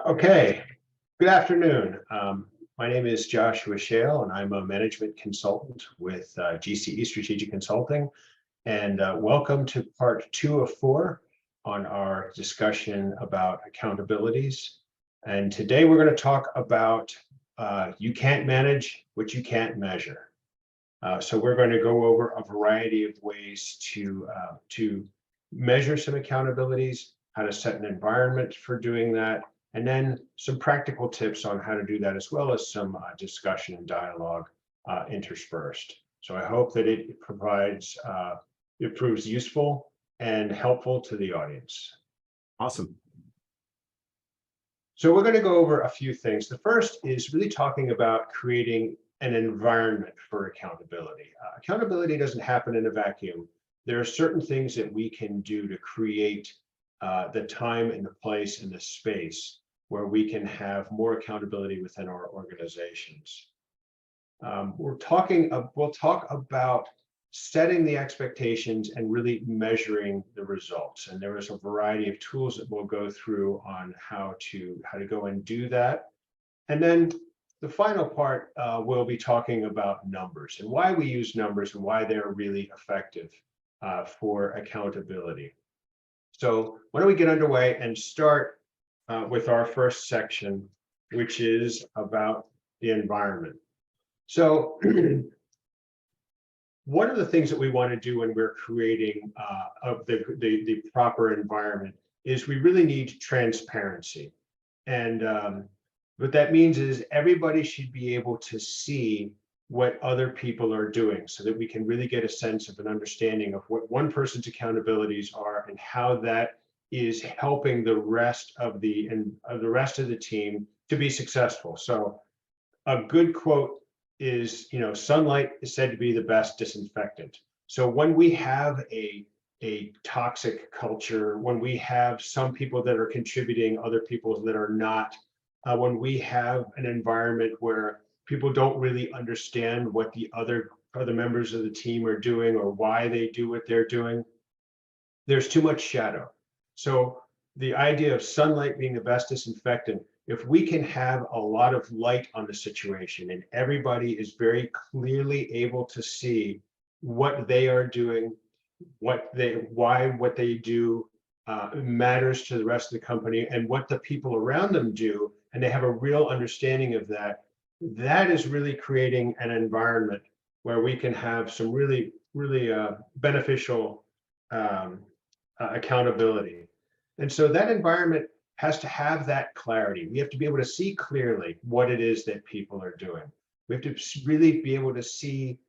Okay, good afternoon. My name is Joshua Shale, and I'm a management consultant with GCE Strategic Consulting. And welcome to part 2 of 4 on our discussion about accountabilities. And today we're going to talk about you can't manage what you can't measure. So we're going to go over a variety of ways to measure some accountabilities, how to set an environment for doing that, and then some practical tips on how to do that, as well as some discussion and dialogue interspersed. So I hope that it provides, it proves useful and helpful to the audience. Awesome. So we're going to go over a few things. The first is really talking about creating an environment for accountability. Accountability doesn't happen in a vacuum. There are certain things that we can do to create the time and the place and the space where we can have more accountability within our organizations. We'll talk about setting the expectations and really measuring the results. And there is a variety of tools that we'll go through on how to go and do that. And then the final part, we'll be talking about numbers and why we use numbers and why they're really effective for accountability. So why don't we get underway and start with our first section, which is about the environment. So one of the things that we want to do when we're creating the proper environment is we really need transparency. And what that means is everybody should be able to see what other people are doing so that we can really get a sense of an understanding of what one person's accountabilities are and how that is helping the rest of the team to be successful. So a good quote is, sunlight is said to be the best disinfectant. So when we have a toxic culture, when we have some people that are contributing, other people that are not, when we have an environment where people don't really understand what the other members of the team are doing or why they do what they're doing, there's too much shadow. So the idea of sunlight being the best disinfectant, if we can have a lot of light on the situation and everybody is very clearly able to see what they are doing, why what they do matters to the rest of the company, and what the people around them do, and they have a real understanding of that, that is really creating an environment where we can have some really beneficial accountability. And so that environment has to have that clarity. We have to be able to see clearly what it is that people are doing. We have to really be able to see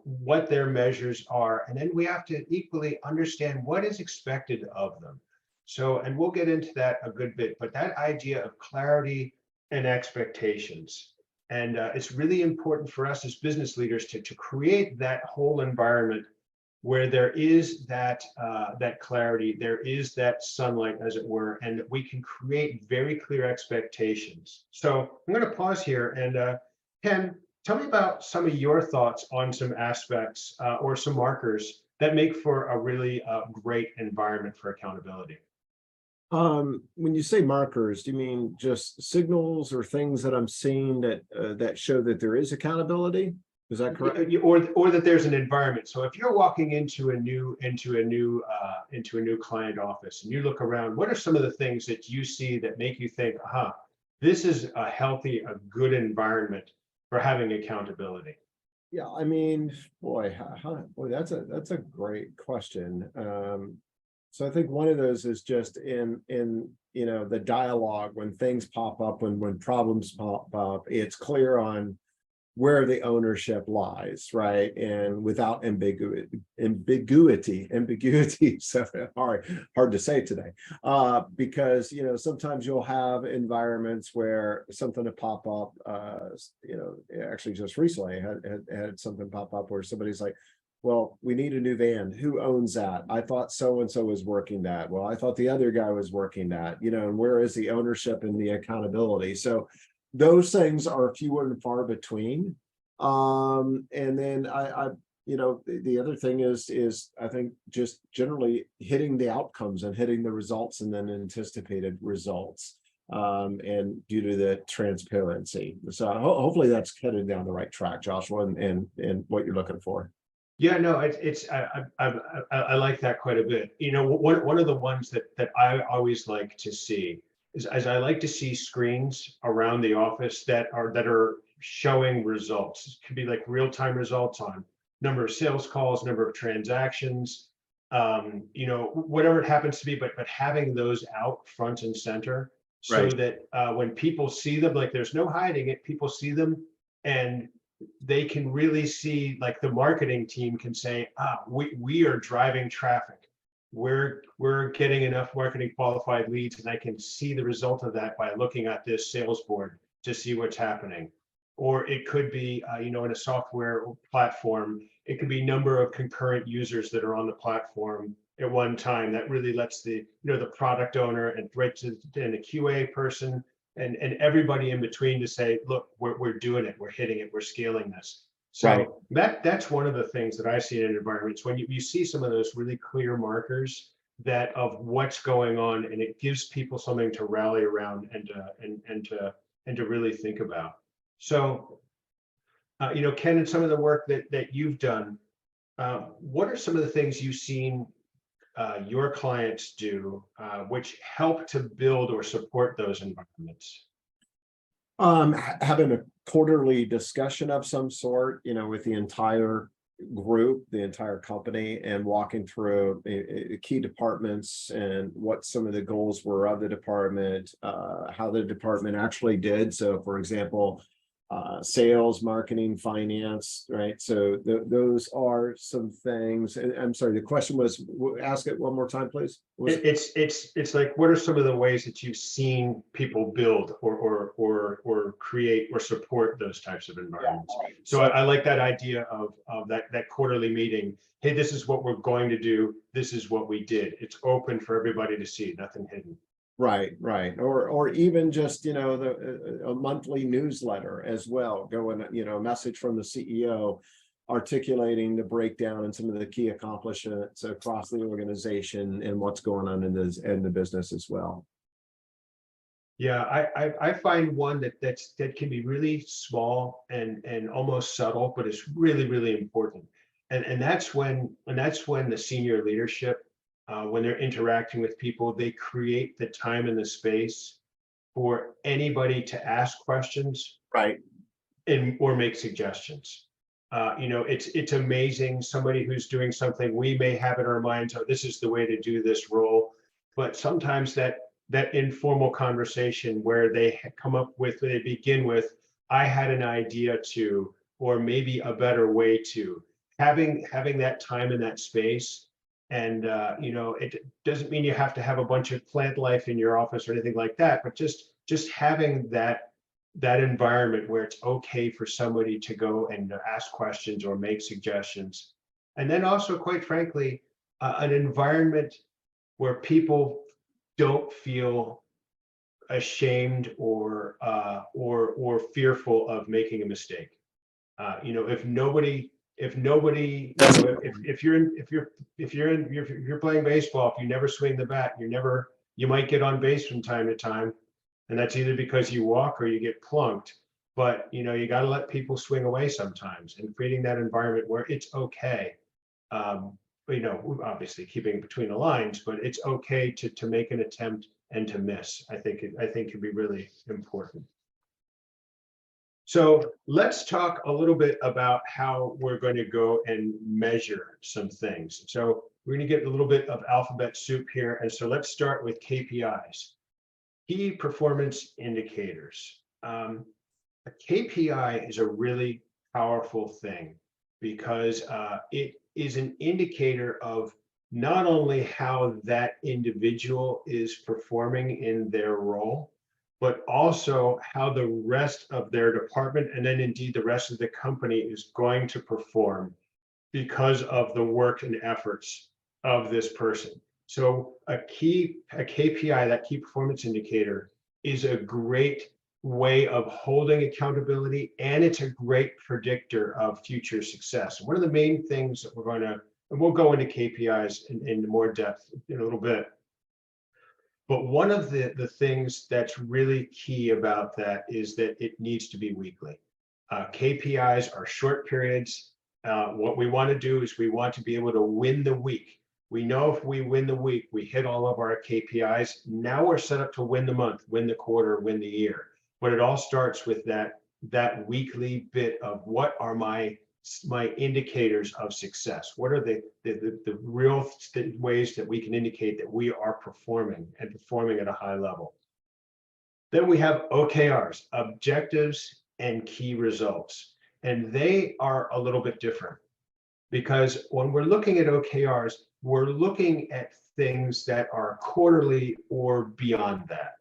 what their measures are. And then we have to equally understand what is expected of them. So, and we'll get into that a good bit, but that idea of clarity and expectations. And it's really important for us as business leaders to create that whole environment where there is that clarity, there is that sunlight, as it were, and we can create very clear expectations. So I'm going to pause here, and Ken, tell me about some of your thoughts on some aspects or some markers that make for a really great environment for accountability. When you say markers, do you mean just signals or things that I'm seeing that show that there is accountability? Is that correct? Or that there's an environment. So if you're walking into a new client office and you look around, what are some of the things that you see that make you think, aha, this is a healthy, a good environment for having accountability? Yeah, I mean, boy, that's a great question. So I think one of those is just in the dialogue when things pop up, when problems pop up, it's clear on where the ownership lies, right? And without ambiguity, so hard to say today, because sometimes you'll have environments where something will pop up. Actually, just recently I had something pop up where somebody's like, well, we need a new van. Who owns that? I thought so-and-so was working that. Well, I thought the other guy was working that, and where is the ownership and the accountability? So those things are few and far between. And then the other thing is I think just generally hitting the outcomes and hitting the results and then anticipated results. and due to the transparency. So hopefully that's headed down the right track, Joshua, and what you're looking for. Yeah, no, I like that quite a bit. You know, one of the ones that I always like to see is, as I like to see screens around the office that are showing results. It could be like real-time results on number of sales calls, number of transactions, you know, whatever it happens to be, but having those out front and center so Right. that when people see them, like there's no hiding it, people see them and they can really see, like the marketing team can say, we are driving traffic. We're getting enough marketing qualified leads, and I can see the result of that by looking at this sales board to see what's happening. Or it could be, you know, in a software platform, it could be number of concurrent users that are on the platform at one time. That really lets the, you know, the product owner and right to and the QA person and everybody in between to say, look, we're doing it, we're hitting it, we're scaling this. Right. So that's one of the things that I see in environments when you see some of those really clear markers that of what's going on, and it gives people something to rally around and to really think about. So, you know, Ken, and some of the work that you've done, what are some of the things you've seen your clients do, which help to build or support those environments? Having a quarterly discussion of some sort, you know, with the entire group, the entire company, and walking through key departments and what some of the goals were of the department, how the department actually did. So, for example, sales, marketing, finance, right? So those are some things. And I'm sorry, the question was, ask it one more time, please. It's like, what are some of the ways that you've seen people build or create or support those types of environments? Yeah, right. So I like that idea of that quarterly meeting. Hey, this is what we're going to do. This is what we did. It's open for everybody to see, nothing hidden. Right, right. Or even just, you know, a monthly newsletter as well, going, you know, a message from the CEO articulating the breakdown and some of the key accomplishments across the organization and what's going on in the business as well. Yeah, I find one that can be really small and almost subtle, but it's really important. And that's when the senior leadership, when they're interacting with people, they create the time and the space for anybody to ask questions, Right. and or make suggestions. You know, it's amazing. Somebody who's doing something we may have in our minds, oh, this is the way to do this role, but sometimes that informal conversation where they they begin with, I had an idea to, or maybe a better way to, having that time and that space. And you know, it doesn't mean you have to have a bunch of plant life in your office or anything like that, but just having that environment where it's okay for somebody to go and ask questions or make suggestions. And then also, quite frankly, an environment where people don't feel ashamed or fearful of making a mistake. You know, if nobody, you know, if you're playing baseball, if you never swing the bat, you might get on base from time to time, and that's either because you walk or you get plunked. But you know, you got to let people swing away sometimes, and creating that environment where it's okay. You know, obviously keeping between the lines, but it's okay to make an attempt and to miss. I think can be really important. So let's talk a little bit about how we're going to go and measure some things. So we're going to get a little bit of alphabet soup here. And so let's start with KPIs, key performance indicators. A KPI is a really powerful thing because it is an indicator of not only how that individual is performing in their role, but also how the rest of their department, and then indeed the rest of the company, is going to perform because of the work and efforts of this person. So a KPI, that key performance indicator, is a great way of holding accountability, and it's a great predictor of future success. One of the main things that we're going to, and we'll go into KPIs in more depth in a little bit, But one of the things that's really key about that is that it needs to be weekly. KPIs are short periods. What we want to do is we want to be able to win the week. We know if we win the week, we hit all of our KPIs. Now we're set up to win the month, win the quarter, win the year. But it all starts with that weekly bit of what are my indicators of success? What are the real ways that we can indicate that we are performing and performing at a high level? Then we have OKRs, objectives and key results. And they are a little bit different because when we're looking at OKRs, we're looking at things that are quarterly or beyond that.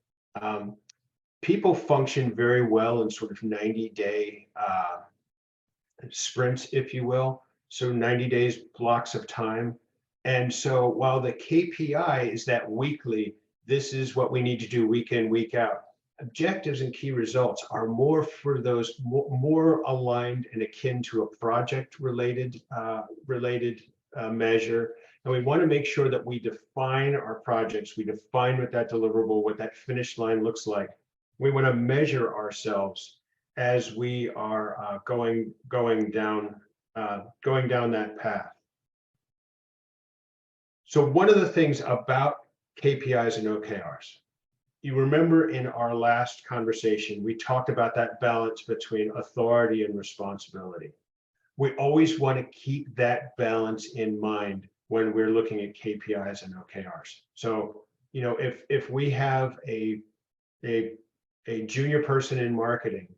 People function very well in sort of 90-day sprints, if you will. So 90 days blocks of time. And so while the KPI is that weekly, this is what we need to do week in, week out. Objectives and key results are more for those more aligned and akin to a project related measure. And we want to make sure that we define our projects, we define what that deliverable, what that finish line looks like. We want to measure ourselves as we are going down that path. So one of the things about KPIs and OKRs, you remember in our last conversation, we talked about that balance between authority and responsibility. We always want to keep that balance in mind when we're looking at KPIs and OKRs. So, you know, if we have a junior person in marketing,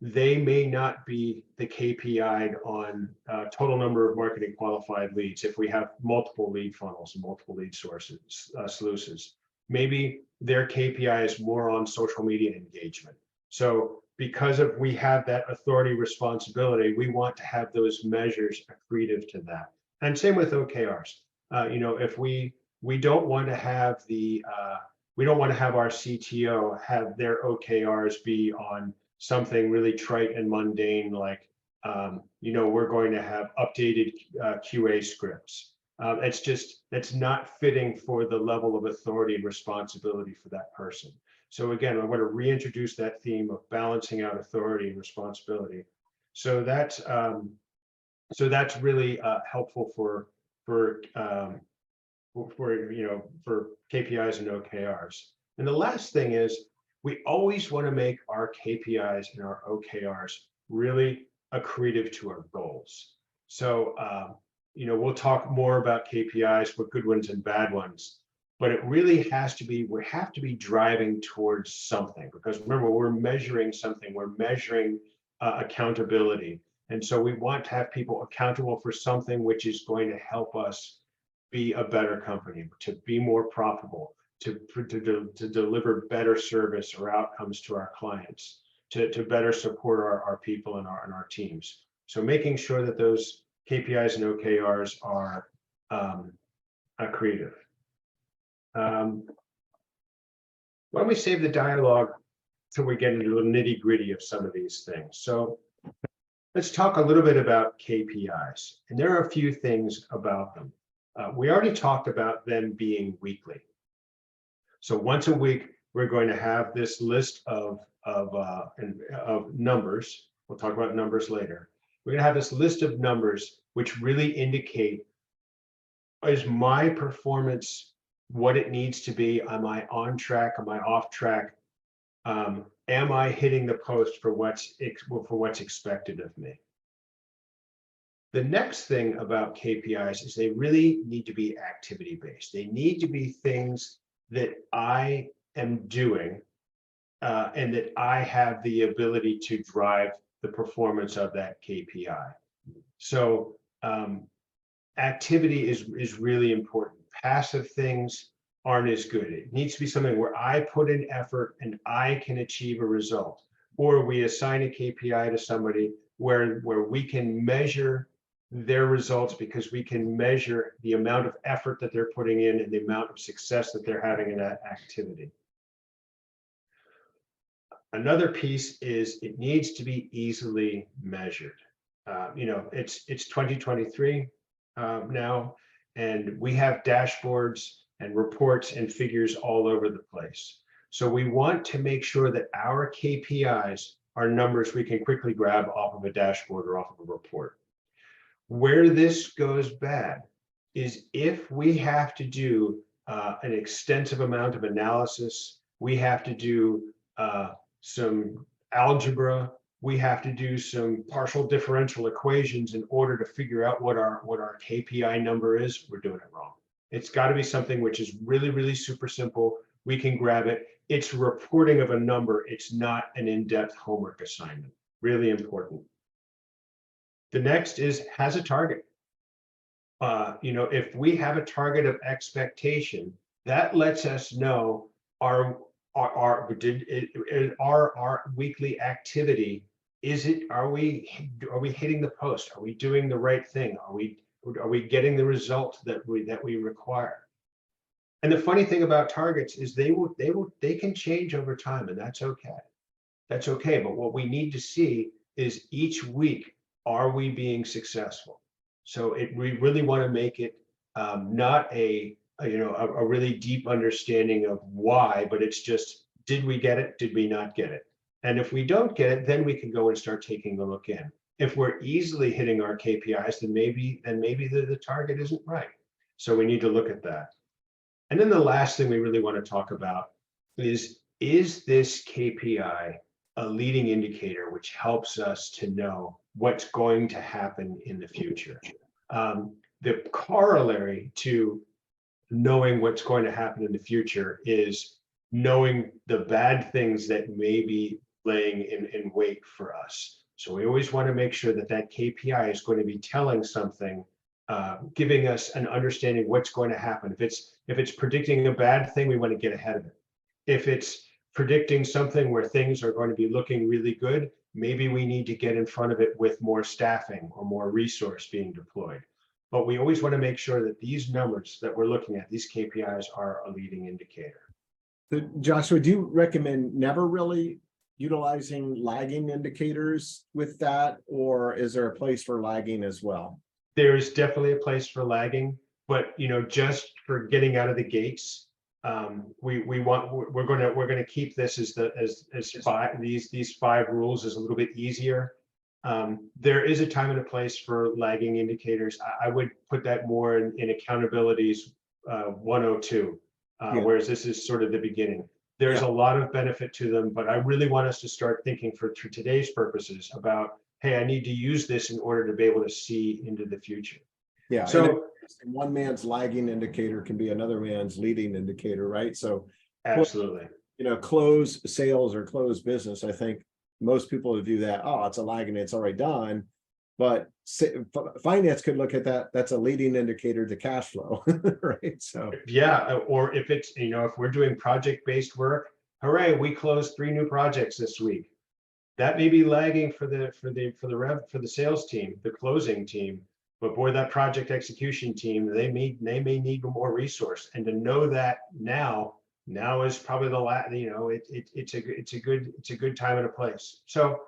they may not be the KPI on total number of marketing qualified leads. If we have multiple lead funnels and multiple lead sources, sluices, maybe their KPI is more on social media engagement. So because we have that authority responsibility, we want to have those measures accretive to that. And same with OKRs. You know, if we don't want to have we don't want to have our CTO have their OKRs be on something really trite and mundane, like, you know, we're going to have updated QA scripts. It's not fitting for the level of authority and responsibility for that person. So again, I want to reintroduce that theme of balancing out authority and responsibility. So that's really helpful for KPIs and OKRs. And the last thing is, we always want to make our KPIs and our OKRs really accretive to our goals. So, you know, we'll talk more about KPIs, what good ones and bad ones, but it really has to be, we have to be driving towards something, because remember, we're measuring something, we're measuring accountability. And so we want to have people accountable for something which is going to help us be a better company, to be more profitable, to deliver better service or outcomes to our clients, to better support our people and our teams. So making sure that those KPIs and OKRs are creative. Why don't we save the dialogue till we get into the nitty-gritty of some of these things. So let's talk a little bit about KPIs. And there are a few things about them. We already talked about them being weekly. So once a week, we're going to have this list of numbers. We'll talk about numbers later. We're going to have this list of numbers which really indicate, is my performance what it needs to be? Am I on track? Am I off track? Am I hitting the post for what's expected of me? The next thing about KPIs is they really need to be activity-based. They need to be things that I am doing and that I have the ability to drive the performance of that KPI. So activity is really important. Passive things aren't as good. It needs to be something where I put in effort and I can achieve a result. Or we assign a KPI to somebody where we can measure their results, because we can measure the amount of effort that they're putting in and the amount of success that they're having in that activity. Another piece is it needs to be easily measured. You know, it's 2023 now, and we have dashboards and reports and figures all over the place. So we want to make sure that our KPIs are numbers we can quickly grab off of a dashboard or off of a report. Where this goes bad is if we have to do an extensive amount of analysis, we have to do some algebra, we have to do some partial differential equations in order to figure out what our KPI number is, we're doing it wrong. It's got to be something which is really, really super simple. We can grab it. It's reporting of a number. It's not an in-depth homework assignment. Really important. The next is has a target. If we have a target of expectation, that lets us know our weekly activity. Are we hitting the post? Are we doing the right thing? Are we getting the result that we require? And the funny thing about targets is they can change over time, and that's okay. That's okay. But what we need to see is each week, are we being successful? So we really want to make it not a really deep understanding of why, but it's just, did we get it? Did we not get it? And if we don't get it, then we can go and start taking a look in. If we're easily hitting our KPIs, then maybe the target isn't right. So we need to look at that. And then the last thing we really want to talk about is this KPI a leading indicator which helps us to know what's going to happen in the future? The corollary to knowing what's going to happen in the future is knowing the bad things that may be laying in wait for us. So we always want to make sure that KPI is going to be telling something, giving us an understanding what's going to happen. If it's predicting a bad thing, we want to get ahead of it. If it's predicting something where things are going to be looking really good, maybe we need to get in front of it with more staffing or more resource being deployed. But we always want to make sure that these numbers that we're looking at, these KPIs, are a leading indicator. So Joshua, do you recommend never really utilizing lagging indicators with that, or is there a place for lagging as well? There's definitely a place for lagging, but just for getting out of the gates, we're going to keep this as five, these 5 rules is a little bit easier. There is a time and a place for lagging indicators. I would put that more in accountabilities 102, whereas this is sort of the beginning. There's a lot of benefit to them, but I really want us to start thinking for today's purposes about, hey, I need to use this in order to be able to see into the future. Yeah. So one man's lagging indicator can be another man's leading indicator, right? So absolutely. Close sales or close business, I think most people would view that, oh, it's a lagging, it's already done. But finance could look at that, that's a leading indicator to cash flow, right? So yeah, or if it's, if we're doing project-based work, hooray, we closed 3 new projects this week. That may be lagging for the sales team, the closing team, but boy, that project execution team, they may need more resource. And to know that now is probably it's a good time and a place. So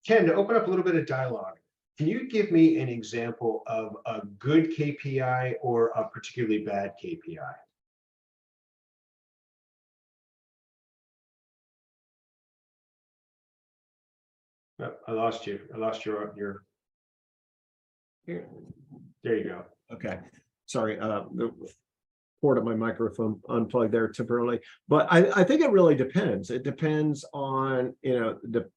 Ken, to open up a little bit of dialogue, can you give me an example of a good KPI or a particularly bad KPI? Oh, I lost you. I lost your. Here. There you go. Okay. Sorry. The port of my microphone unplugged there temporarily, but I think it really depends. It depends on, the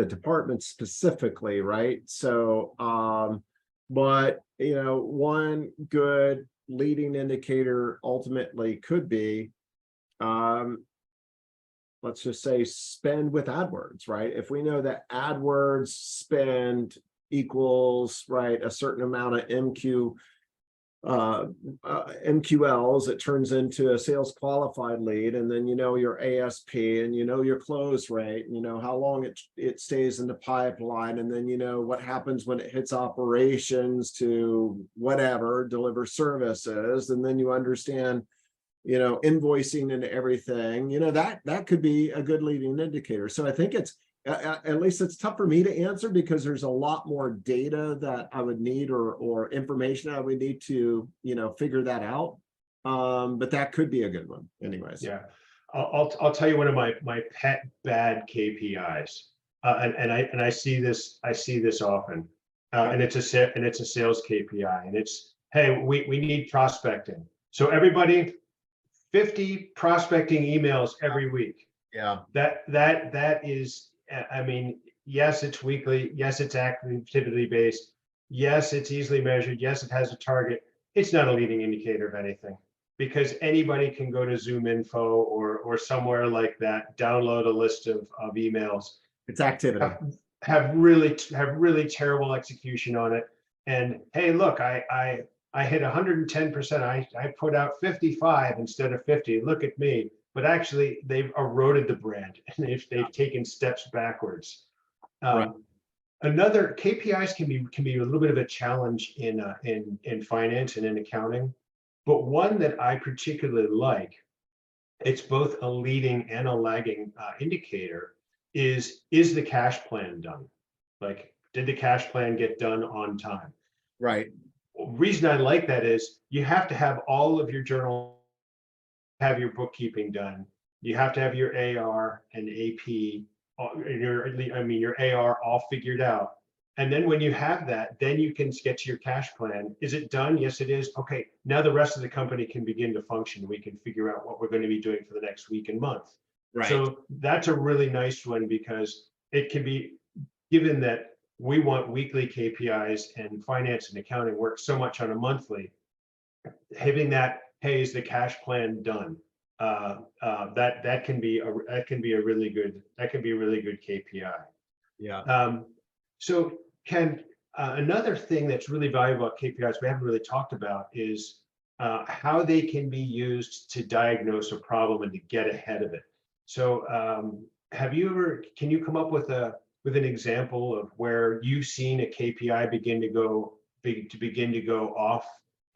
department specifically, right? So, but, one good leading indicator ultimately could be, let's just say spend with AdWords, right? If we know that AdWords spend equals, right, a certain amount of MQLs, it turns into a sales qualified lead, and then your ASP, and your close rate, and how long it stays in the pipeline, and then what happens when it hits operations to whatever, deliver services, and then you understand invoicing and everything, that could be a good leading indicator. So I think it's at least it's tough for me to answer because there's a lot more data that I would need or information I would need to figure that out. But that could be a good one anyways. Yeah, I'll tell you one of my pet bad KPIs, and I see this often, and it's a sales KPI, and it's, hey, we need prospecting. So everybody, 50 prospecting emails every week. Yeah. That is, I mean, yes, it's weekly. Yes, it's activity based. Yes, it's easily measured. Yes, it has a target. It's not a leading indicator of anything, because anybody can go to Zoom Info or somewhere like that, download a list of emails, It's activity. have really terrible execution on it. And hey, look, I hit 110%. I put out 55 instead of 50. Look at me. But actually, they've eroded the brand and they've taken steps backwards. Right. Another KPIs can be a little bit of a challenge in finance and in accounting, but one that I particularly like, it's both a leading and a lagging indicator, is the cash plan done? Like, did the cash plan get done on time? Right. Reason I like that is you have to have all of your journal, have your bookkeeping done. You have to have your AR and AP, your AR all figured out. And then when you have that, then you can get to your cash plan. Is it done? Yes, it is. Okay, now the rest of the company can begin to function. We can figure out what we're going to be doing for the next week and month. Right. So that's a really nice one, because it can be, given that we want weekly KPIs and finance and accounting work so much on a monthly, having that, hey, is the cash plan done? That can be a really good KPI. Yeah. So Ken, another thing that's really valuable about KPIs we haven't really talked about is how they can be used to diagnose a problem and to get ahead of it. So can you come up with an example of where you've seen a KPI begin to go off,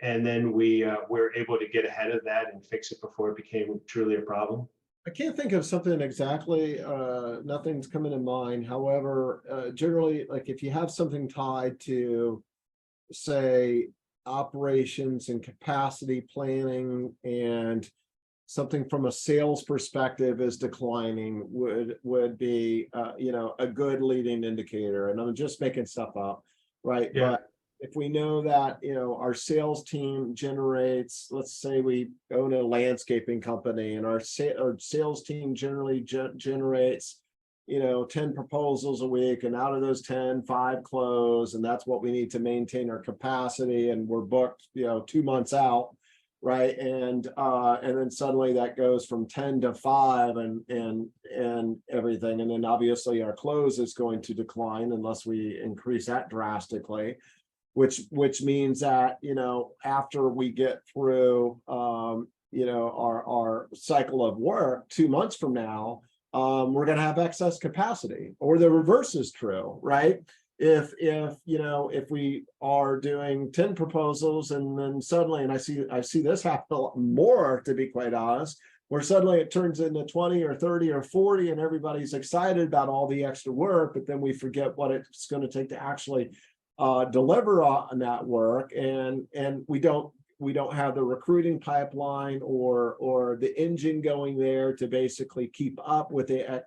and then we were able to get ahead of that and fix it before it became truly a problem? I can't think of something exactly. Nothing's coming to mind. However, generally, like if you have something tied to, say, operations and capacity planning, and something from a sales perspective is declining, would be a good leading indicator. And I'm just making stuff up, right? Yeah. But if we know that our sales team generates, let's say we own a landscaping company, and our sales team generally generates 10 proposals a week, and out of those 10, 5 close, and that's what we need to maintain our capacity, and we're booked 2 months out, right? And then suddenly that goes from 10 to 5 and everything, and then obviously our close is going to decline unless we increase that drastically, which means that after we get through our cycle of work 2 months from now, we're going to have excess capacity. Or the reverse is true, right? If we are doing 10 proposals, and then suddenly, and I see this happen a lot more, to be quite honest, where suddenly it turns into 20 or 30 or 40, and everybody's excited about all the extra work, but then we forget what it's going to take to actually deliver on that work, and we don't have the recruiting pipeline or the engine going there to basically keep up with it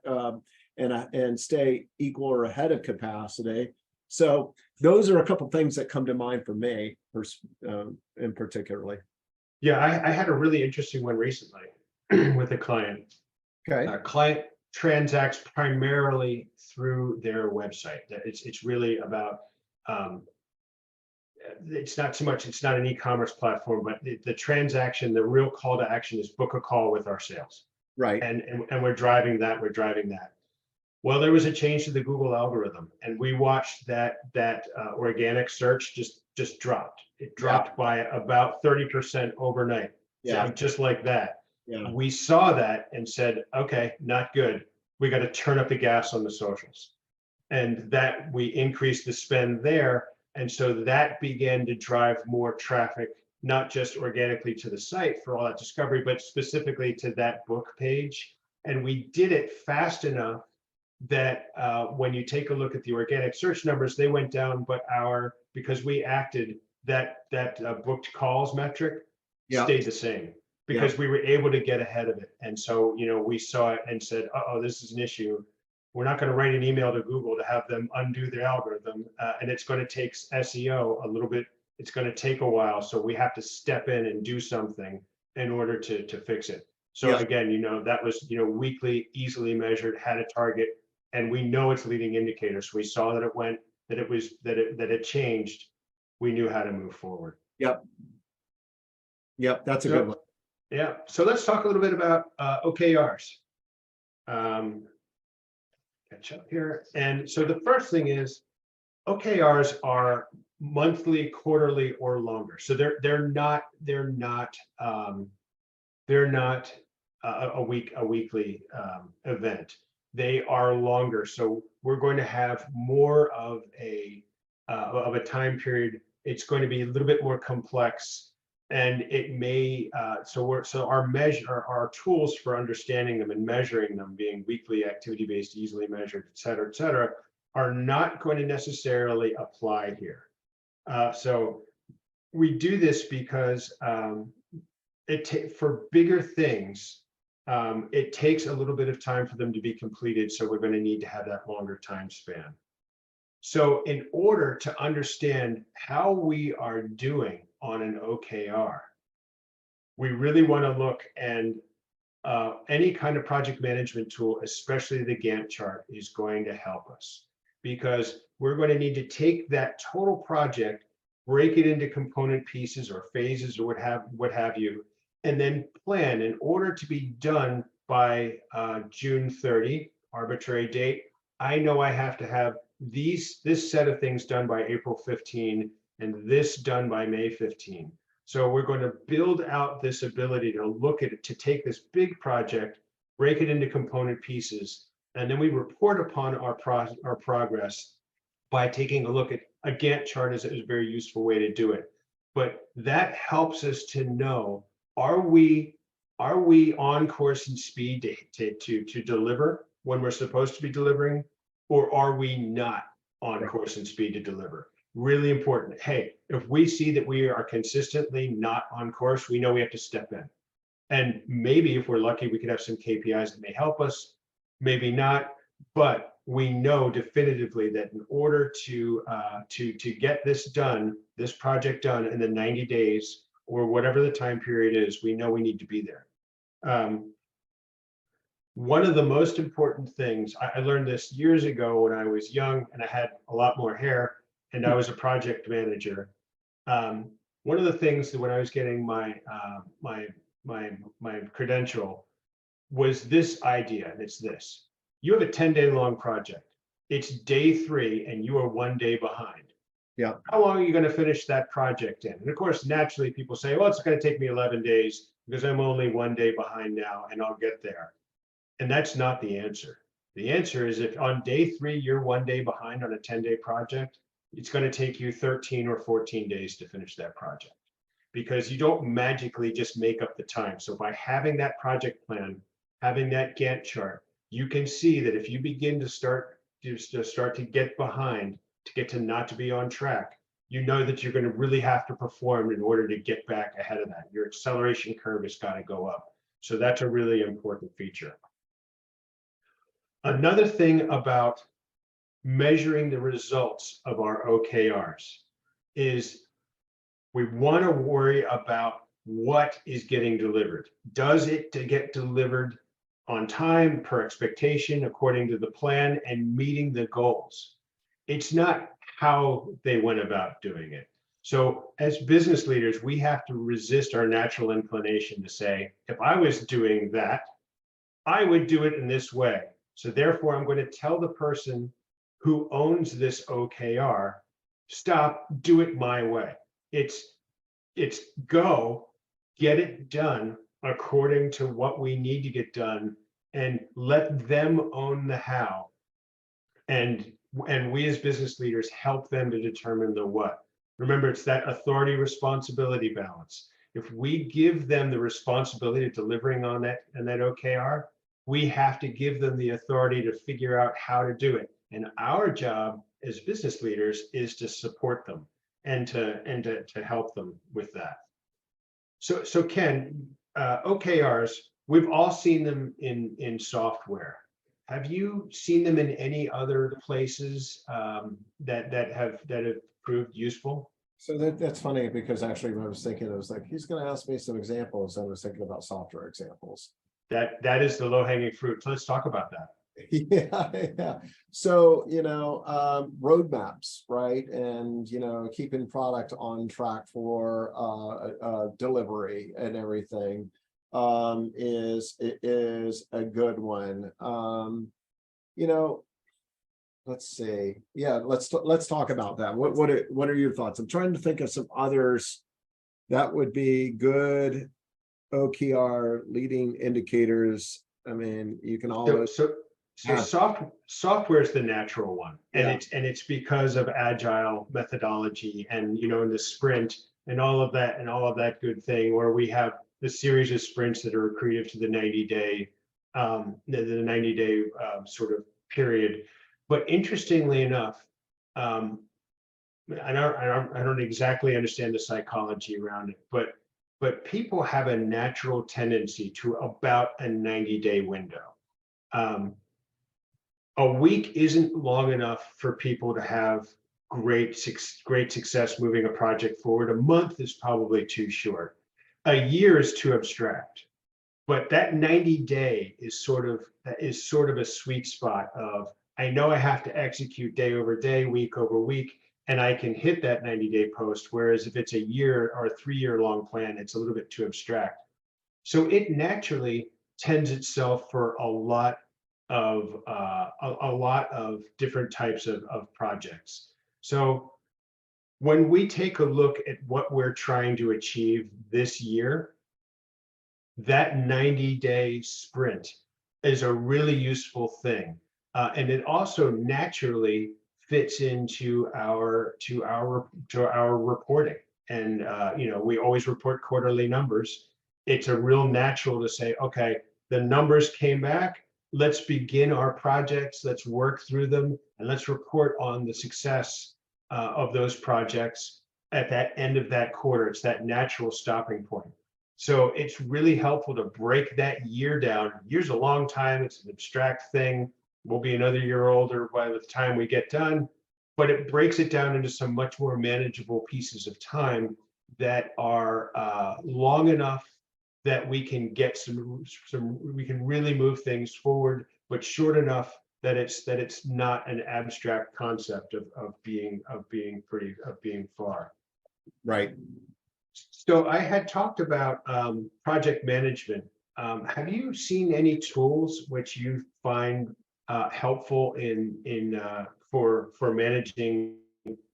and stay equal or ahead of capacity. So those are a couple things that come to mind for me, in particularly. Yeah, I had a really interesting one recently with a client. Okay. Client transacts primarily through their website. It's really about, it's not an e-commerce platform, but the transaction, the real call to action is book a call with our sales. Right. And we're driving that. Well, there was a change to the Google algorithm, and we watched that organic search just dropped. It dropped by about 30% overnight. Yeah. So just like that. Yeah. We saw that and said, okay, not good. We got to turn up the gas on the socials. And that we increased the spend there. And so that began to drive more traffic, not just organically to the site for all that discovery, but specifically to that book page. And we did it fast enough that when you take a look at the organic search numbers, they went down, but because we acted, that booked calls metric Yeah. stayed the same because we were able to get ahead of it. And so, we saw it and said, oh, this is an issue. We're not going to write an email to Google to have them undo their algorithm. And it's going to take SEO a little bit. It's going to take a while. So we have to step in and do something in order to fix it. So again, that was, weekly, easily measured, had a target, and we know it's leading indicators. We saw that it went, that it changed. We knew how to move forward. Yep. That's a good one. Yeah. So let's talk a little bit about OKRs. Catch up here. And so the first thing is OKRs are monthly, quarterly, or longer. So they're not a weekly event. They are longer. So we're going to have more of a time period. It's going to be a little bit more complex, and it may so our tools for understanding them and measuring them, being weekly, activity-based, easily measured, et cetera, are not going to necessarily apply here. So we do this because for bigger things, it takes a little bit of time for them to be completed. So we're going to need to have that longer time span. So in order to understand how we are doing on an OKR, we really want to look, and any kind of project management tool, especially the Gantt chart, is going to help us, because we're going to need to take that total project, break it into component pieces or phases or what have you, and then plan in order to be done by June 30, arbitrary date. I know I have to have this set of things done by April 15 and this done by May 15. So we're going to build out this ability to look at it, to take this big project, break it into component pieces, and then we report upon our progress by taking a look at a Gantt chart. Is a very useful way to do it. But that helps us to know, are we on course and speed to deliver when we're supposed to be delivering, or are we not on course and speed to deliver? Really important. Hey, if we see that we are consistently not on course, we know we have to step in. And maybe if we're lucky, we could have some KPIs that may help us, maybe not, but we know definitively that in order to get this done, this project done in the 90 days or whatever the time period is, we know we need to be there. One of the most important things, I learned this years ago when I was young and I had a lot more hair and I was a project manager. One of the things that when I was getting my credential was this idea, and it's this: you have a 10-day long project. It's day 3 and you are 1 day behind. Yeah. How long are you going to finish that project in? And of course, naturally people say, well, it's going to take me 11 days because I'm only 1 day behind now and I'll get there. And that's not the answer. The answer is, if on day 3, you're 1 day behind on a 10-day project, it's going to take you 13 or 14 days to finish that project, because you don't magically just make up the time. So by having that project plan, having that Gantt chart, you can see that if you begin to start to get behind, to get to not to be on track, you know that you're going to really have to perform in order to get back ahead of that. Your acceleration curve has got to go up. So that's a really important feature. Another thing about measuring the results of our OKRs is we want to worry about what is getting delivered. Does it get delivered on time, per expectation, according to the plan, and meeting the goals? It's not how they went about doing it. So as business leaders, we have to resist our natural inclination to say, if I was doing that, I would do it in this way. So therefore, I'm going to tell the person who owns this OKR, stop, do it my way. It's go, get it done according to what we need to get done, and let them own the how. And we as business leaders help them to determine the what. Remember, it's that authority responsibility balance. If we give them the responsibility of delivering on that and that OKR, we have to give them the authority to figure out how to do it. And our job as business leaders is to support them and to help them with that. So Ken, OKRs, we've all seen them in software. Have you seen them in any other places that have proved useful? So that's funny because actually when I was thinking, I was like, he's going to ask me some examples. I was thinking about software examples. That is the low hanging fruit. So let's talk about that. Yeah, yeah. So, roadmaps, right? And, keeping product on track for delivery and everything is a good one. Let's see. Yeah, let's talk about that. What are your thoughts? I'm trying to think of some others that would be good OKR leading indicators. I mean, you can So always so so have, software is the natural one, and yeah. it's because of agile methodology and in the sprint and all of that good thing where we have the series of sprints that are accretive to the 90-day the 90-day sort of period. But interestingly enough, um, I don't exactly understand the psychology around it, but people have a natural tendency to about a 90-day window. Um, a week isn't long enough for people to have great success moving a project forward. A month is probably too short. A year is too abstract. But that 90-day is sort of a sweet spot of, I know I have to execute day over day, week over week, and I can hit that 90-day post. Whereas if it's a year or a 3-year long plan, it's a little bit too abstract. So it naturally tends itself for a lot of different types of projects. So when we take a look at what we're trying to achieve this year, that 90-day sprint is a really useful thing. And it also naturally fits into our reporting. And we always report quarterly numbers. It's a real natural to say, okay, the numbers came back. Let's begin our projects. Let's work through them, and let's report on the success of those projects at that end of that quarter. It's that natural stopping point. So it's really helpful to break that year down. Year's a long time. It's an abstract thing. We'll be another year older by the time we get done, but it breaks it down into some much more manageable pieces of time that are long enough that we can get we can really move things forward, but short enough that it's not an abstract concept of being far. Right. So I had talked about project management. Have you seen any tools which you find helpful for managing,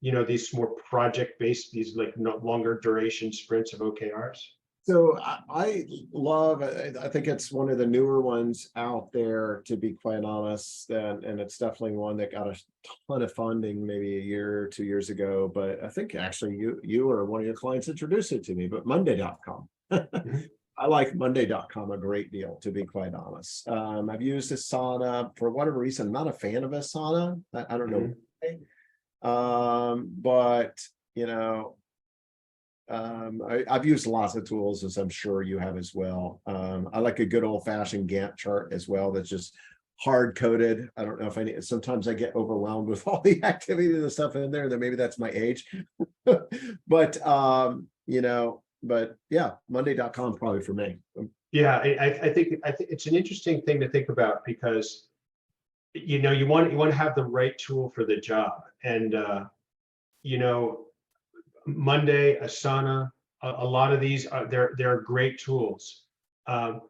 these more project-based, these like longer duration sprints of OKRs? So I love, I think it's one of the newer ones out there, to be quite honest, and it's definitely one that got a ton of funding maybe a year or 2 years ago. But I think actually you or one of your clients introduced it to me, but Monday.com. Mhm. I like Monday.com a great deal, to be quite honest. I've used Asana for whatever reason. I'm not a fan of Asana. I don't know why. But I've used lots of tools, as I'm sure you have as well. I like a good old-fashioned Gantt chart as well. That's just hard coded. I don't know if sometimes I get overwhelmed with all the activity and the stuff in there. That maybe that's my age. But yeah, Monday.com probably for me. Yeah, I think it's an interesting thing to think about because you want to have the right tool for the job, and Monday, Asana, a lot of these are they're great tools.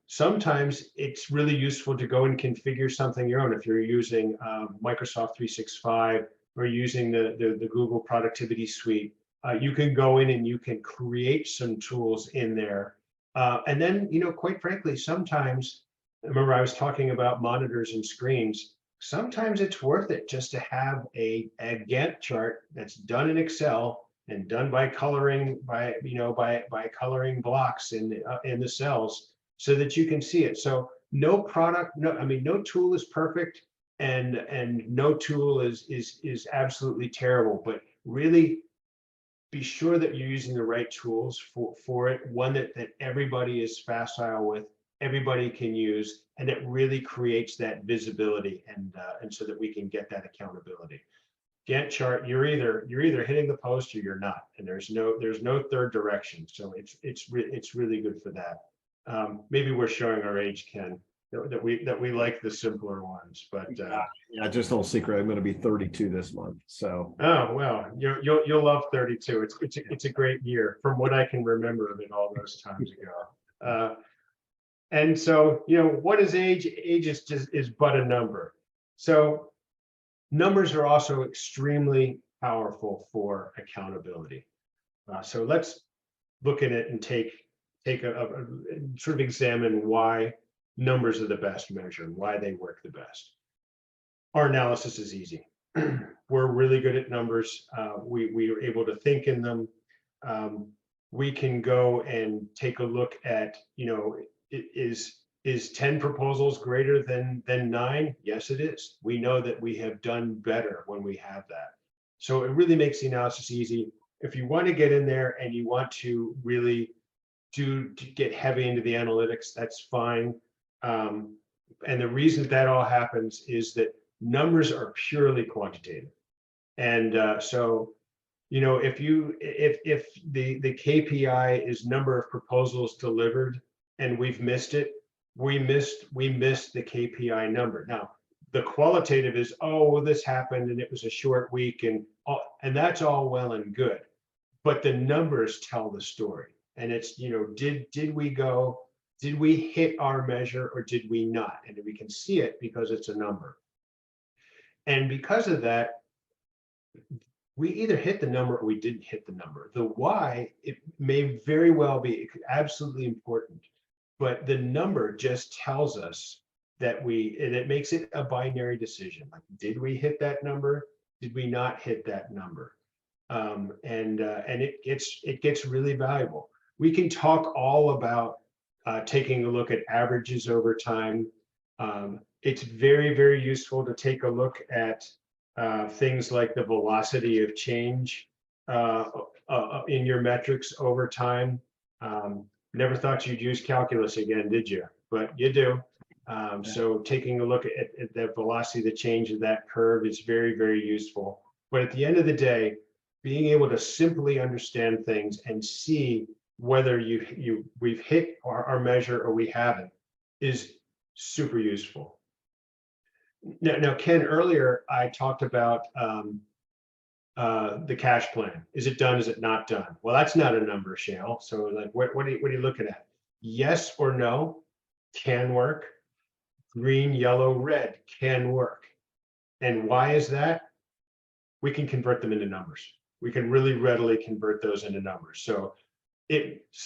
Sometimes it's really useful to go and configure something your own. If you're using Microsoft 365 or using the Google Productivity Suite, you can go in and you can create some tools in there. And then, quite frankly, sometimes, remember I was talking about monitors and screens. Sometimes it's worth it just to have a Gantt chart that's done in Excel and done by coloring by coloring blocks in the cells so that you can see it. So no tool is perfect, and no tool is absolutely terrible, but really be sure that you're using the right tools for it, one that everybody is facile with, everybody can use, and it really creates that visibility, and so that we can get that accountability. Gantt chart, you're either hitting the post or you're not, and there's no third direction. So it's really good for that. Maybe we're showing our age, Ken, that we like the simpler ones, but Yeah, just no secret. I'm going to be 32 this month. So oh well, you'll love 32. It's a great year from what I can remember of it all those times ago. And so, what is age? Age is but a number. So numbers are also extremely powerful for accountability. So let's look at it and take a sort of examine why numbers are the best measure and why they work the best. Our analysis is easy. We're really good at numbers. We are able to think in them. We can go and take a look at, is 10 proposals greater than 9? Yes, it is. We know that we have done better when we have that. So it really makes the analysis easy. If you want to get in there and you want to really to get heavy into the analytics, that's fine. And the reason that all happens is that numbers are purely quantitative. And so, if the KPI is number of proposals delivered and we've missed it, we missed the KPI number. Now, the qualitative is, oh, well, this happened and it was a short week, and that's all well and good, but the numbers tell the story. And it's, did we hit our measure or did we not? And we can see it because it's a number. And because of that, we either hit the number or we didn't hit the number. The why, it may very well be absolutely important, but the number just tells us that and it makes it a binary decision. Like, did we hit that number? Did we not hit that number? And it gets really valuable. We can talk all about taking a look at averages over time. It's very, very useful to take a look at things like the velocity of change in your metrics over time. Never thought you'd use calculus again, did you? But you do. So taking a look at the velocity, the change of that curve is very, very useful. But at the end of the day, being able to simply understand things and see whether we've hit our measure or we haven't is super useful. Now, Ken, earlier I talked about the cash plan. Is it done? Is it not done? Well, that's not a number, Shale. So, like, what are you looking at? Yes or no can work. Green, yellow, red can work. And why is that? We can convert them into numbers. We can really readily convert those into numbers. So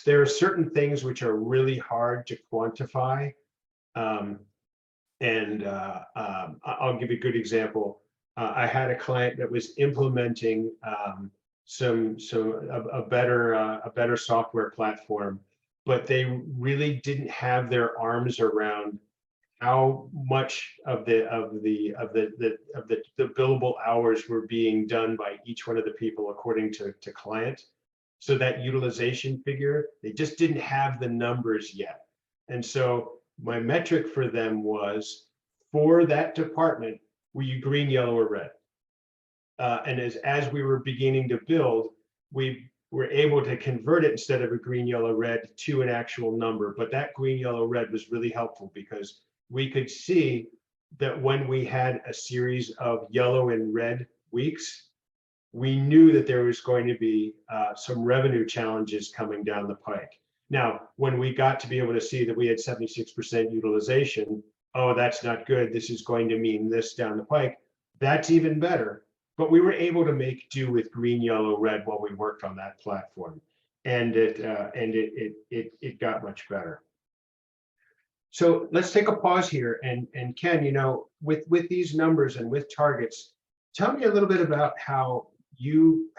there are certain things which are really hard to quantify. I'll give you a good example. I had a client that was implementing a better software platform, but they really didn't have their arms around how much of the billable hours were being done by each one of the people according to client. So that utilization figure, they just didn't have the numbers yet. And so my metric for them was, for that department, were you green, yellow, or red? And as we were beginning to build, we were able to convert it, instead of a green, yellow, red, to an actual number. But that green, yellow, red was really helpful because we could see that when we had a series of yellow and red weeks, we knew that there was going to be some revenue challenges coming down the pike. Now, when we got to be able to see that we had 76% utilization, oh, that's not good. This is going to mean this down the pike. That's even better. But we were able to make do with green, yellow, red while we worked on that platform, and it got much better. So let's take a pause here, and Ken, with these numbers and with targets, tell me a little bit about how you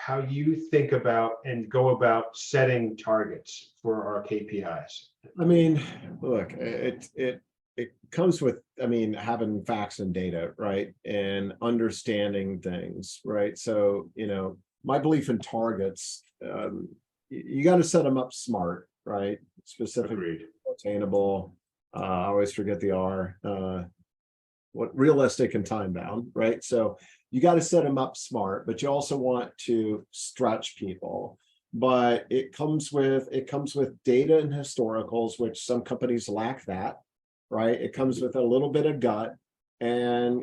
think about and go about setting targets for our KPIs. I mean, look, it comes with, having facts and data, right? And understanding things, right? So, my belief in targets you got to set them up smart, right? Specific, Agreed. attainable. I always forget the R. What realistic and time bound, right? So you got to set them up smart, but you also want to stretch people. But it comes with data and historicals, which some companies lack that, right? It comes with a little bit of gut and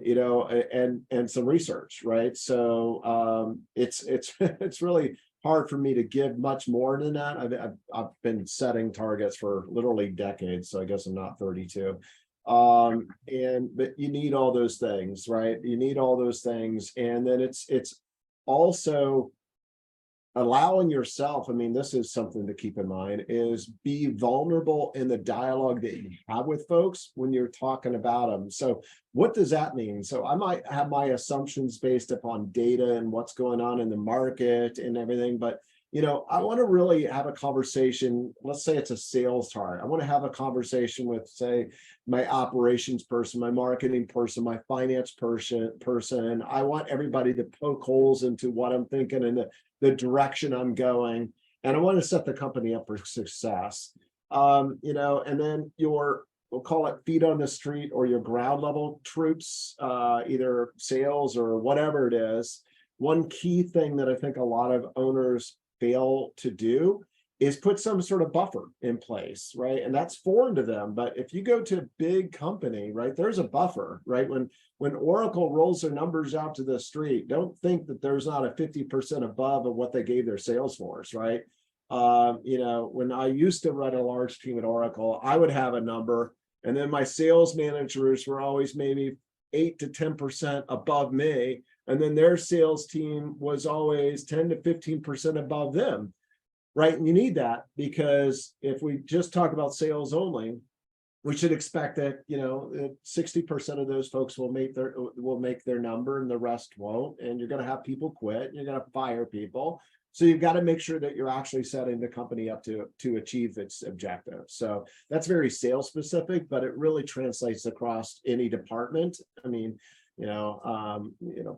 and some research, right? So it's it's really hard for me to give much more than that. I've been setting targets for literally decades, so I guess I'm not 32. But you need all those things, right? You need all those things, and then it's also allowing yourself, I mean, this is something to keep in mind, is be vulnerable in the dialogue that you have with folks when you're talking about them. So what does that mean? So I might have my assumptions based upon data and what's going on in the market and everything, but I want to really have a conversation. Let's say it's a sales target. I want to have a conversation with, say, my operations person, my marketing person, my finance person. I want everybody to poke holes into what I'm thinking and the direction I'm going. And I want to set the company up for success. And then we'll call it feet on the street or your ground level troops, either sales or whatever it is. One key thing that I think a lot of owners fail to do is put some sort of buffer in place, right? And that's foreign to them. But if you go to a big company, right, there's a buffer, right? When Oracle rolls their numbers out to the street, don't think that there's not a 50% above of what they gave their sales force, right? When I used to run a large team at Oracle, I would have a number, and then my sales managers were always maybe 8 to 10% above me. And then their sales team was always 10 to 15% above them, right? And you need that, because if we just talk about sales only, we should expect that 60% of those folks will make their number and the rest won't. And you're going to have people quit. You're going to fire people. So you've got to make sure that you're actually setting the company up to achieve its objective. So that's very sales specific, but it really translates across any department. I mean,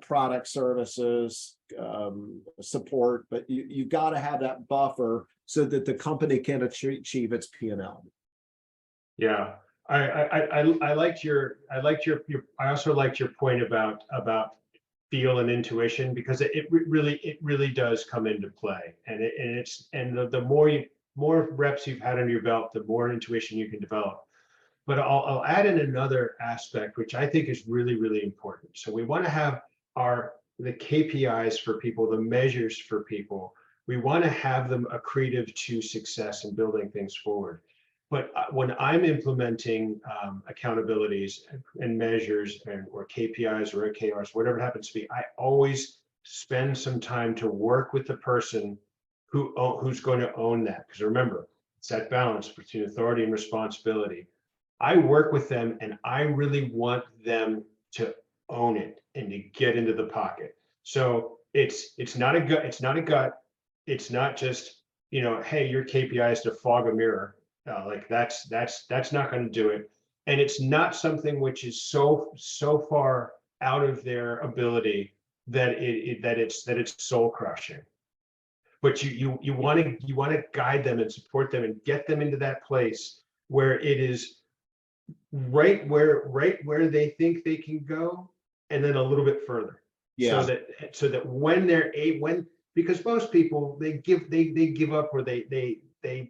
product, services, support, but you've got to have that buffer so that the company can achieve its P&L. Yeah, I liked your I also liked your point about feel and intuition, because it really does come into play, and the more reps you've had under your belt, the more intuition you can develop. But I'll add in another aspect, which I think is really important. So we want to have the KPIs for people, the measures for people. We want to have them accretive to success and building things forward. But when I'm implementing accountabilities and measures or KPIs or OKRs, whatever it happens to be, I always spend some time to work with the person who's going to own that. Because remember, it's that balance between authority and responsibility. I work with them, and I really want them to own it and to get into the pocket. So it's not a gut. It's not just hey, your KPI is to fog a mirror. Like that's not going to do it. And it's not something which is so far out of their ability that it's soul crushing. But you want to guide them and support them and get them into that place where it is right where they think they can go, and then a little bit further. Yeah. So that when because most people they give up, or they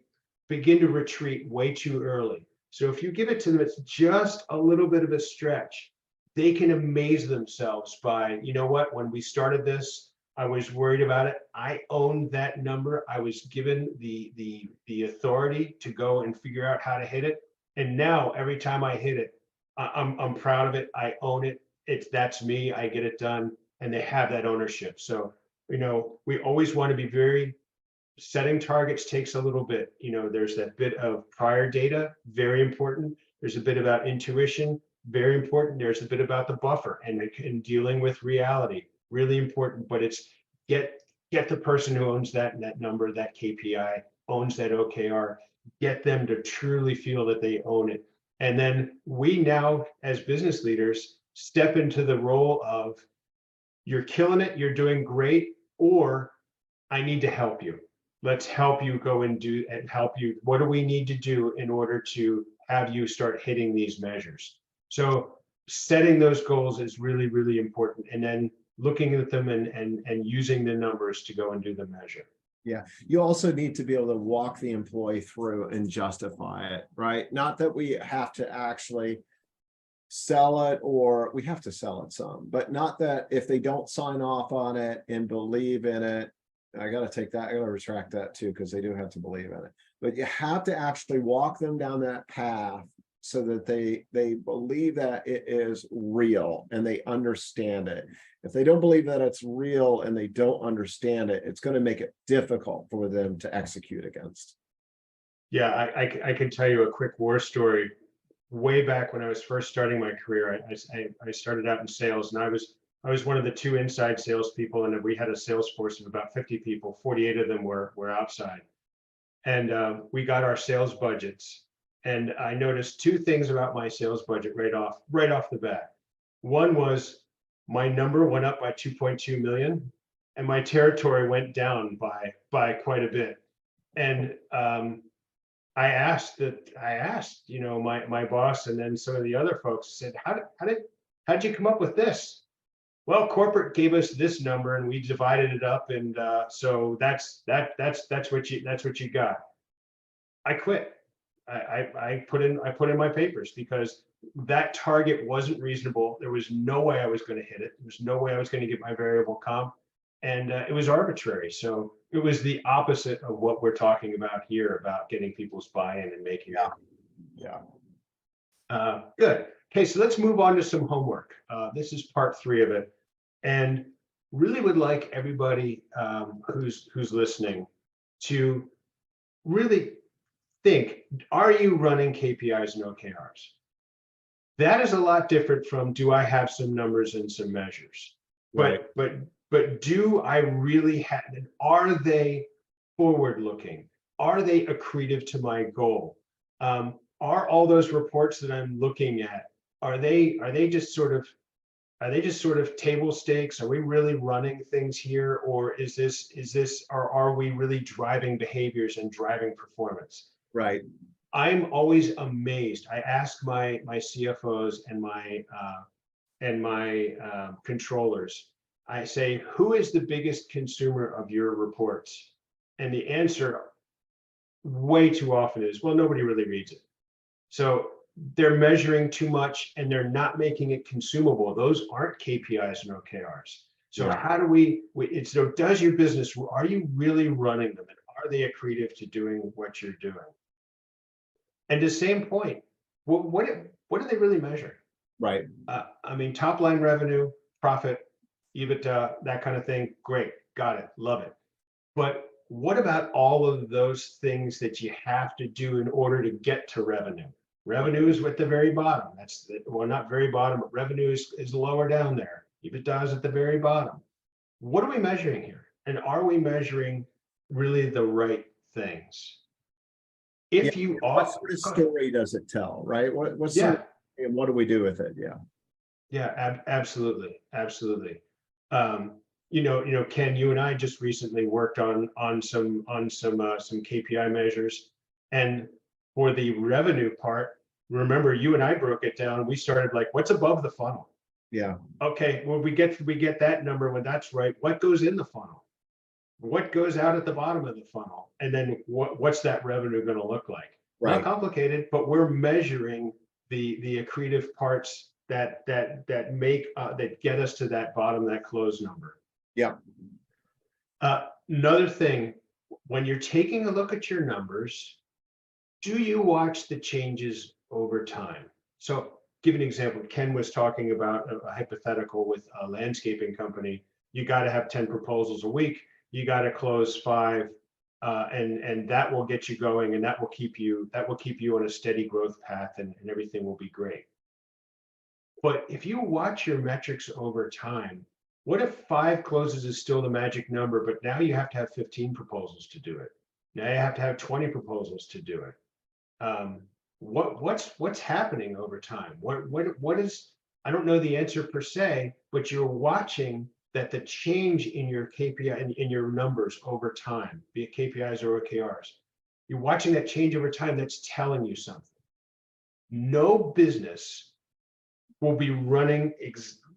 begin to retreat way too early. So if you give it to them, it's just a little bit of a stretch, they can amaze themselves by, what, when we started this, I was worried about it. I owned that number. I was given the authority to go and figure out how to hit it. And now every time I hit it, I'm proud of it. I own it. That's me. I get it done, and they have that ownership. So we always want to be very setting targets. Takes a little bit. There's that bit of prior data, very important. There's a bit about intuition, very important. There's a bit about the buffer and dealing with reality, really important. But it's get the person who owns that number, that KPI, owns that OKR. Get them to truly feel that they own it. And then we now, as business leaders, step into the role of, you're killing it, you're doing great, or I need to help you. let's help you go and do and help you. What do we need to do in order to have you start hitting these measures? So setting those goals is really, really important. And then looking at them and using the numbers to go and do the measure. Yeah, you also need to be able to walk the employee through and justify it, right? Not that we have to actually sell it, or we have to sell it some, but not that if they don't sign off on it and believe in it. I gotta retract that too, because they do have to believe in it. But you have to actually walk them down that path so that they believe that it is real and they understand it. If they don't believe that it's real and they don't understand it, it's going to make it difficult for them to execute against. Yeah, I can tell you a quick war story. Way back when I was first starting my career, I started out in sales, and I was one of the 2 inside salespeople, and we had a sales force of about 50 people. 48 of them were outside, and we got our sales budgets. And I noticed 2 things about my sales budget right off the bat. One was my number went up by 2.2 million, and my territory went down by quite a bit. And I asked, my boss and then some of the other folks said, how'd you come up with this? Well, corporate gave us this number and we divided it up, and so that's what you got. I quit. I put in my papers because that target wasn't reasonable. There was no way I was going to hit it. There was no way I was going to get my variable comp, and it was arbitrary. So it was the opposite of what we're talking about here, about getting people's buy-in and making it. Yeah. Good. Okay, so let's move on to some homework. This is part 3 of it, and really would like everybody who's listening to really think, are you running KPIs and OKRs? That is a lot different from, do I have some numbers and some measures? Right. But do I really have, are they forward looking? Are they accretive to my goal? Are all those reports that I'm looking at, are they just sort of table stakes? Are we really running things here? Or is this, or are we really driving behaviors and driving performance? Right. I'm always amazed. I ask my CFOs and my controllers, I say, who is the biggest consumer of your reports? And the answer way too often is, well, nobody really reads it. So they're measuring too much and they're not making it consumable. Those aren't KPIs and OKRs. So how do so does your business, are you really running them? And are they accretive to doing what you're doing? And the same point, what do they really measure? Right. I mean, top line revenue, profit, EBITDA, that kind of thing. Great, got it, love it. But what about all of those things that you have to do in order to get to revenue? Revenue is at the very bottom. Well, not very bottom, but revenue is lower down there. EBITDA is at the very bottom. What are we measuring here? And are we measuring really the right things? If you are, what sort of story does it tell, right? And what do we do with it? Absolutely. Ken, you and I just recently worked on some KPI measures, and for the revenue part, remember, you and I broke it down. We started like, what's above the funnel? Yeah. Okay, well, we get that number. When that's right, what goes in the funnel? What goes out at the bottom of the funnel? And then what's that revenue going to look like? Right. Not complicated, but we're measuring the accretive parts that make that get us to that bottom, that close number. Yeah. Another thing, when you're taking a look at your numbers, do you watch the changes over time? So give an example. Ken was talking about a hypothetical with a landscaping company. You got to have 10 proposals a week. You got to close 5, and that will get you going, and that will keep you on a steady growth path, and everything will be great. But if you watch your metrics over time, what if 5 closes is still the magic number, but now you have to have 15 proposals to do it? Now you have to have 20 proposals to do it. What's happening over time? What is, I don't know the answer per se, but you're watching that the change in your KPI and in your numbers over time, be it KPIs or OKRs, you're watching that change over time, that's telling you something. No business will be running,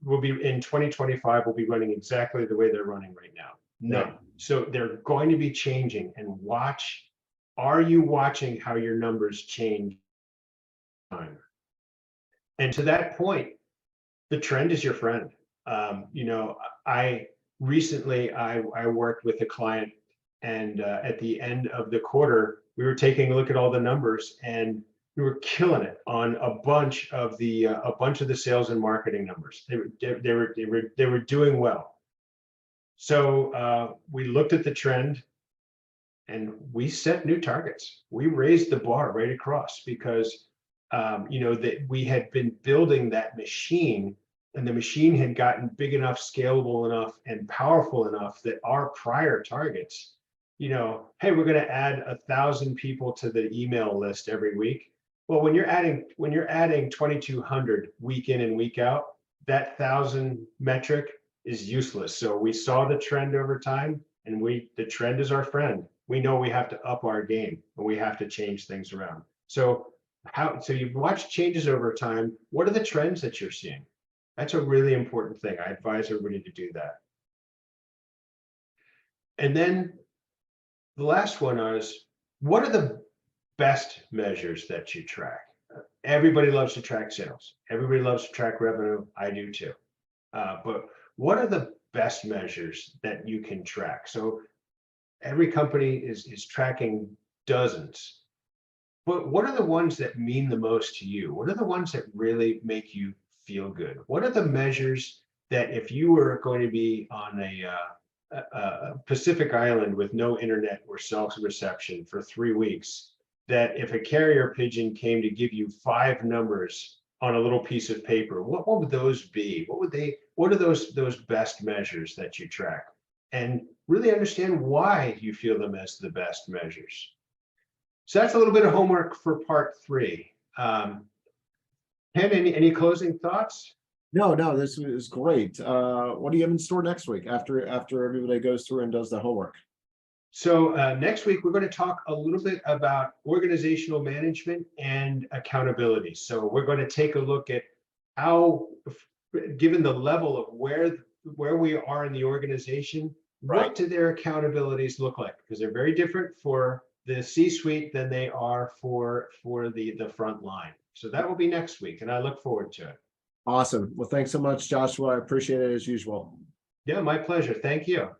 will be in 2025, will be running exactly the way they're running right now. No. Right. So they're going to be changing, and watch, are you watching how your numbers change time? And to that point, the trend is your friend. You know, I recently, I worked with a client, and at the end of the quarter, we were taking a look at all the numbers, and we were killing it on a bunch of the sales and marketing numbers. They were doing well. So we looked at the trend, and we set new targets. We raised the bar right across, because you know, that we had been building that machine, and the machine had gotten big enough, scalable enough, and powerful enough that our prior targets, you know, hey, we're going to add 1,000 people to the email list every week. Well, when you're adding 2,200 week in and week out, that 1,000 metric is useless. So we saw the trend over time, and the trend is our friend. We know we have to up our game, and we have to change things around. So you watch changes over time. What are the trends that you're seeing? That's a really important thing. I advise everybody to do that. And then the last one is, what are the best measures that you track? Everybody loves to track sales. Everybody loves to track revenue. I do too. But what are the best measures that you can track? So every company is tracking dozens. But what are the ones that mean the most to you? What are the ones that really make you feel good? What are the measures that, if you were going to be on a Pacific island with no internet or cell reception for 3 weeks, that if a carrier pigeon came to give you 5 numbers on a little piece of paper, what would those be? What are those best measures that you track? And really understand why you feel them as the best measures. So that's a little bit of homework for part 3. Ken, any closing thoughts? No, this is great. What do you have in store next week after everybody goes through and does the homework? So next week, we're going to talk a little bit about organizational management and accountability. So we're going to take a look at how, given the level of where we are in the organization, Right. what do their accountabilities look like? Because they're very different for the C-suite than they are for the front line. So that will be next week, and I look forward to it. Awesome. Well, thanks so much, Joshua. I appreciate it as usual. Yeah, my pleasure. Thank you.